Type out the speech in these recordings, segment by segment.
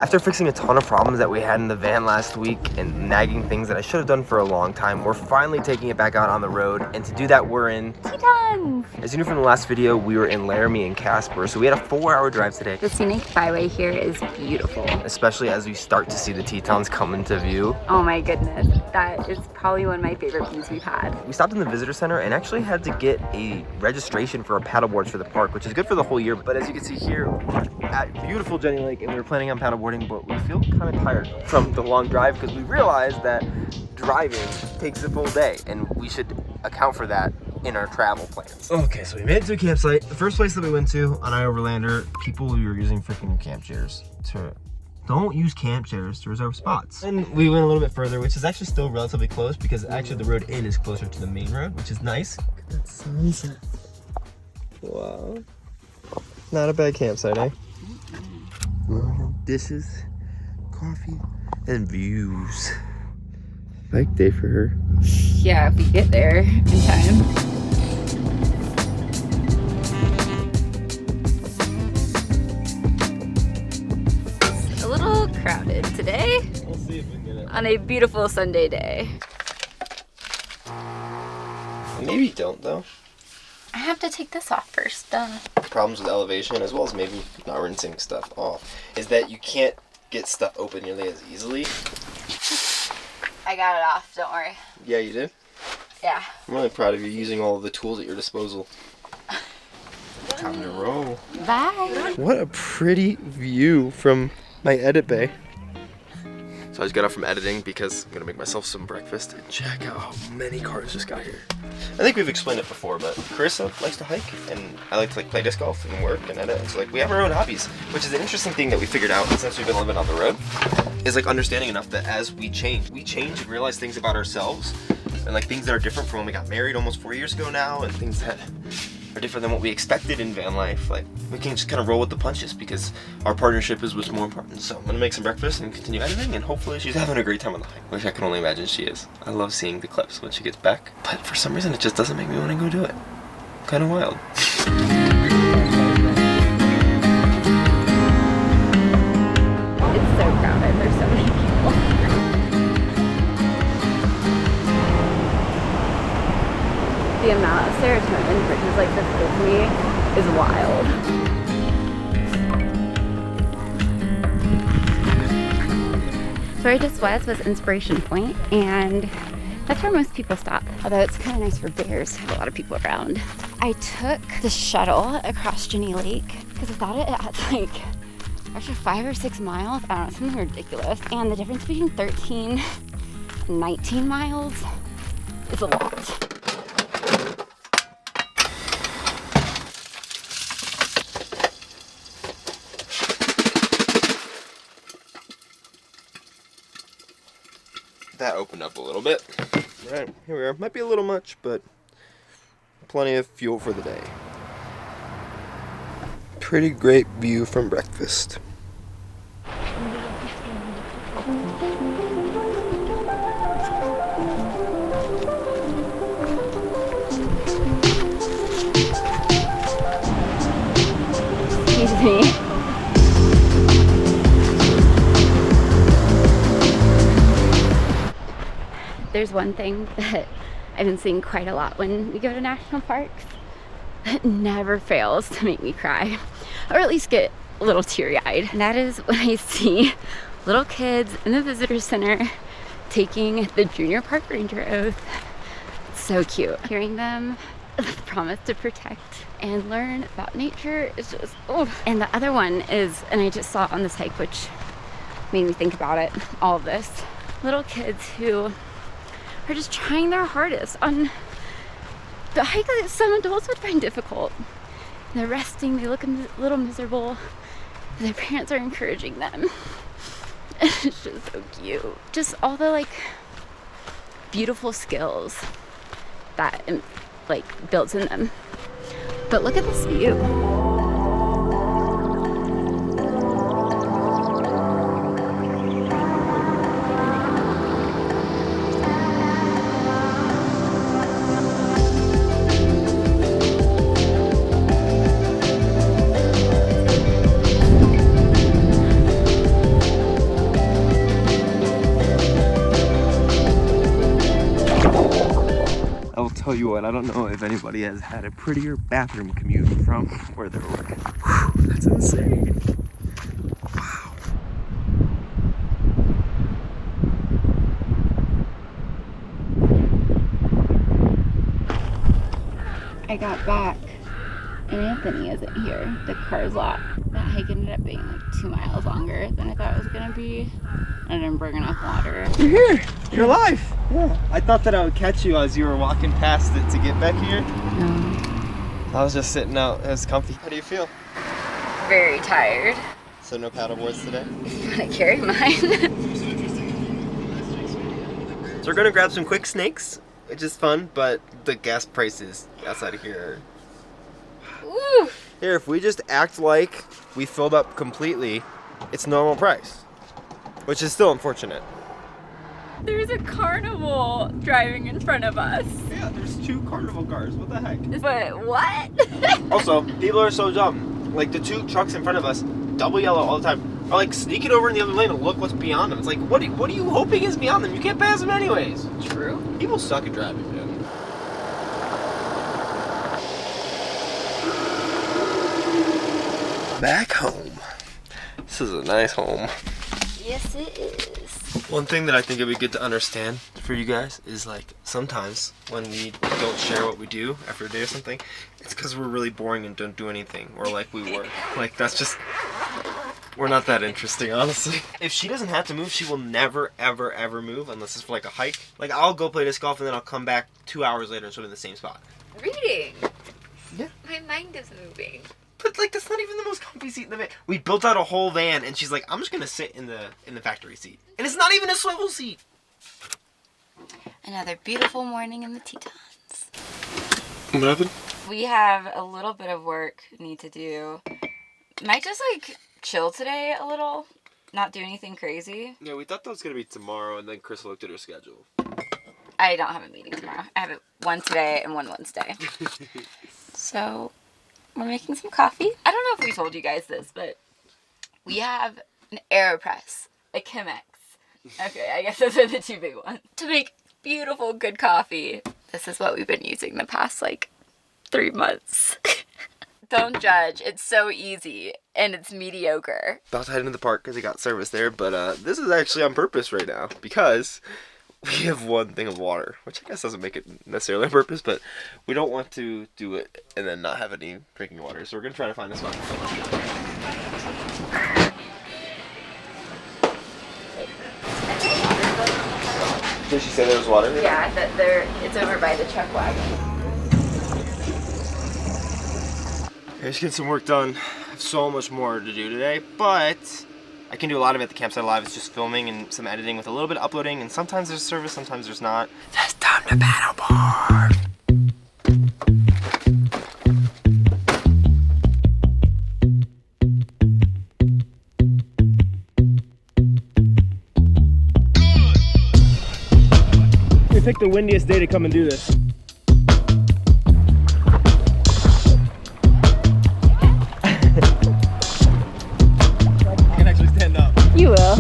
After fixing a ton of problems that we had in the van last week and nagging things that I should have done for a long time, we're finally taking it back out on the road. And to do that, we're in Tetons! As you knew from the last video, we were in Laramie and Casper, so we had a 4-hour drive today. The scenic byway here is beautiful. Especially as we start to see the Tetons come into view. Oh my goodness, that is probably one of my favorite views we've had. We stopped in the visitor center and actually had to get a registration for our paddleboards for the park, which is good for the whole year. But as you can see here, we're at beautiful Jenny Lake and we were planning on paddleboarding, but we feel kind of tired from the long drive because we realized that driving takes a full day and we should account for that in our travel plans. Okay, so we made it to a campsite. The first place that we went to on Overlander, people were using freaking camp chairs to... Don't use camp chairs to reserve spots. And we went a little bit further, which is actually still relatively close because actually the road in is closer to the main road, which is nice. Look at that sunset. Wow. Not a bad campsite, eh? Dishes, coffee, and views. Bike day for her. Yeah, if we get there in time. It's a little crowded today. We'll see if we can get it. On a beautiful Sunday day. Maybe don't though. I have to take this off first. Problems with elevation, as well as maybe not rinsing stuff off, is that you can't get stuff open nearly as easily. I got it off, don't worry. Yeah, you did? Yeah. I'm really proud of you using all of the tools at your disposal. Time to roll. Bye. What a pretty view from my edit bay. So I just got up from editing because I'm gonna make myself some breakfast and check out how many cars just got here. I think we've explained it before, but Carissa likes to hike and I like to play disc golf and work and edit. And so we have our own hobbies, which is an interesting thing that we figured out since we've been living on the road, is understanding enough that as we change and realize things about ourselves and things that are different from when we got married almost 4 years ago now, and things that are different than what we expected in van life. We can just kind of roll with the punches because our partnership is what's more important. So I'm gonna make some breakfast and continue editing, and hopefully she's having a great time on the hike, which I can only imagine she is. I love seeing the clips when she gets back, but for some reason it just doesn't make me want to go do it. Kind of wild. It's so crowded, there's so many people. The amount of serotonin bridges like this gives me is wild. So where I just was Inspiration Point, and that's where most people stop. Although it's kind of nice for bears, have a lot of people around. I took the shuttle across Jenny Lake because I thought it had extra 5 or 6 miles. I don't know, something ridiculous. And the difference between 13 and 19 miles is a lot. That opened up a little bit. All right, here we are. Might be a little much, but plenty of fuel for the day. Pretty great view from breakfast. Excuse me. There's one thing that I've been seeing quite a lot when we go to national parks that never fails to make me cry, or at least get a little teary-eyed. And that is when I see little kids in the visitor center taking the junior park ranger oath. It's so cute. Hearing them promise to protect and learn about nature is just, oh. And the other one is, and I just saw it on this hike, which made me think about it, all of this. Little kids who are just trying their hardest on the hike that some adults would find difficult. They're resting, they look a little miserable, and their parents are encouraging them. It's just so cute. Just all the beautiful skills that builds in them. But look at this view. tell you what, I don't know if anybody has had a prettier bathroom commute from where they're working. Whew, that's insane. Wow. I got back and Anthony isn't here. The car's locked. That hike ended up being like 2 miles longer than I thought it was gonna be. I didn't bring enough water. You're here! You're alive! Yeah. I thought that I would catch you as you were walking past it to get back here. I was just sitting out. It was comfy. How do you feel? Very tired. So no paddle boards today? I'm gonna carry mine. So we're gonna grab some quick snakes, which is fun, but the gas prices outside of here are... Woo! Here, if we just act like we filled up completely, it's normal price, which is still unfortunate. There's a carnival driving in front of us. Yeah, there's 2 carnival cars. What the heck? But what? Also, people are so dumb. Like, the 2 trucks in front of us, double yellow all the time, are like sneaking over in the other lane and look what's beyond them. It's like, what are you hoping is beyond them? You can't pass them anyways. True. People suck at driving, man. Back home. This is a nice home. Yes, it is. One thing that I think it'd be good to understand for you guys is, like, sometimes when we don't share what we do after a day or something, it's because we're really boring and don't do anything, or like we work. Like, that's just, we're not that interesting, honestly. If she doesn't have to move, she will never, ever, ever move unless it's for like a hike. Like, I'll go play disc golf and then I'll come back 2 hours later and sort of in the same spot. Reading. Yeah. My mind is moving. But like, that's not even the most comfy seat in the van. We built out a whole van, and she's like, "I'm just gonna sit in the factory seat," and it's not even a swivel seat. Another beautiful morning in the Tetons. What happened? We have a little bit of work we need to do. Might just like chill today a little, not do anything crazy. Yeah, we thought that was gonna be tomorrow, and then Chris looked at her schedule. I don't have a meeting tomorrow. I have one today and one Wednesday. So we're making some coffee. I don't know if we told you guys this, but we have an AeroPress, a Chemex. Okay, I guess those are the 2 big ones. To make beautiful, good coffee. This is what we've been using the past, like, 3 months. Don't judge. It's so easy, and it's mediocre. About to head into the park because he got service there, but this is actually on purpose right now because we have 1 thing of water, which I guess doesn't make it necessarily on purpose, but we don't want to do it and then not have any drinking water, so we're going to try to find a spot. Did she say there was water? Yeah, it's over by the truck wagon. Let's get some work done. I have so much more to do today, but I can do a lot of it at the campsite live. It's just filming and some editing with a little bit of uploading, and sometimes there's service, sometimes there's not. It's time to paddleboard. We picked the windiest day to come and do this. You will.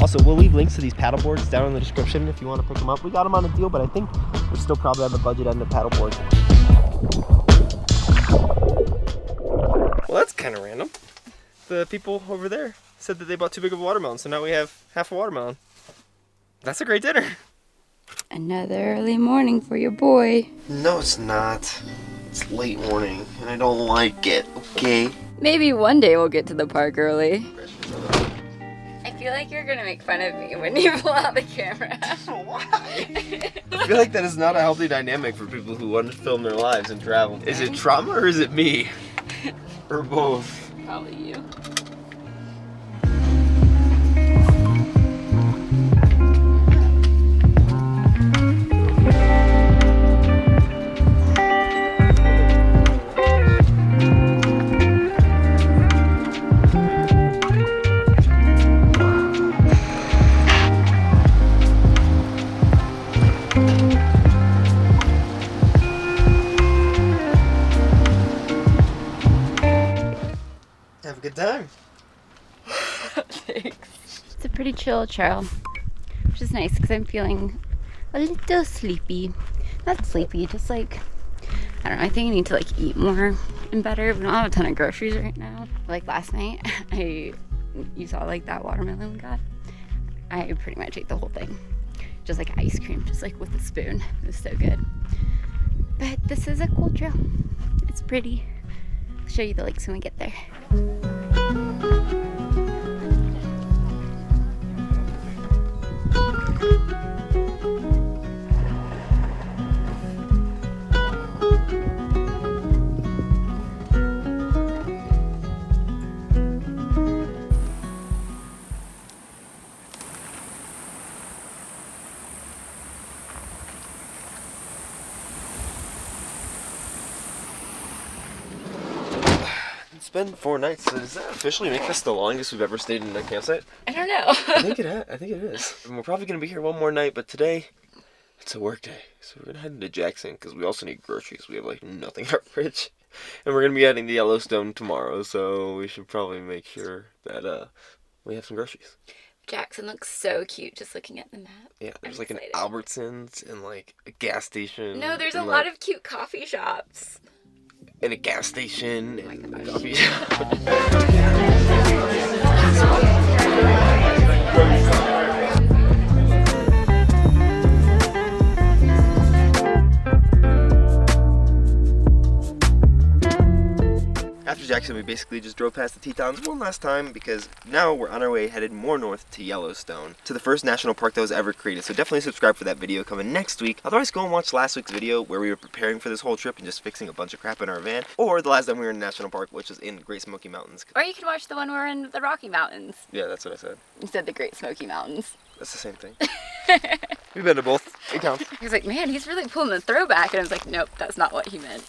Also, we'll leave links to these paddle boards down in the description if you want to pick them up. We got them on a deal, but I think we're still probably on the budget end of paddle boards. Well, that's kind of random. The people over there said that they bought too big of a watermelon, so now we have half a watermelon. That's a great dinner. Another early morning for your boy. No, it's not. It's late morning, and I don't like it, okay? Maybe one day we'll get to the park early. I feel like you're gonna make fun of me when you pull out the camera. Why? I feel like that is not a healthy dynamic for people who want to film their lives and travel. Is it trauma or is it me? Or both? Probably you. good time. Thanks. It's a pretty chill trail, which is nice because I'm feeling a little sleepy. Not sleepy, just like, I don't know, I think I need to like eat more and better. We don't have a ton of groceries right now. Like last night, you saw like that watermelon we got. I pretty much ate the whole thing. Just like ice cream, just like with a spoon. It was so good. But this is a cool trail. It's pretty. I'll show you the lakes when we get there. It's been 4 nights. So does that officially make this the longest we've ever stayed in a campsite? I don't know. I think it is. And we're probably gonna be here one more night, but today it's a work day, so we're gonna head into Jackson because we also need groceries. We have like nothing in our fridge, and we're gonna be heading to Yellowstone tomorrow, so we should probably make sure that we have some groceries. Jackson looks so cute just looking at the map. Yeah, there's I'm like excited. an Albertsons and like a gas station. No, there's a and, lot like, of cute coffee shops. and a gas station Oh my and gosh. a coffee shop. After Jackson, we basically just drove past the Tetons one last time because now we're on our way headed more north to Yellowstone, to the first national park that was ever created. So definitely subscribe for that video coming next week. Otherwise, go and watch last week's video where we were preparing for this whole trip and just fixing a bunch of crap in our van, or the last time we were in the national park, which was in the Great Smoky Mountains. Or you can watch the one where we're in the Rocky Mountains. Yeah, that's what I said. You said the Great Smoky Mountains. That's the same thing. We've been to both accounts. He was like, man, he's really pulling the throwback. And I was like, nope, that's not what he meant.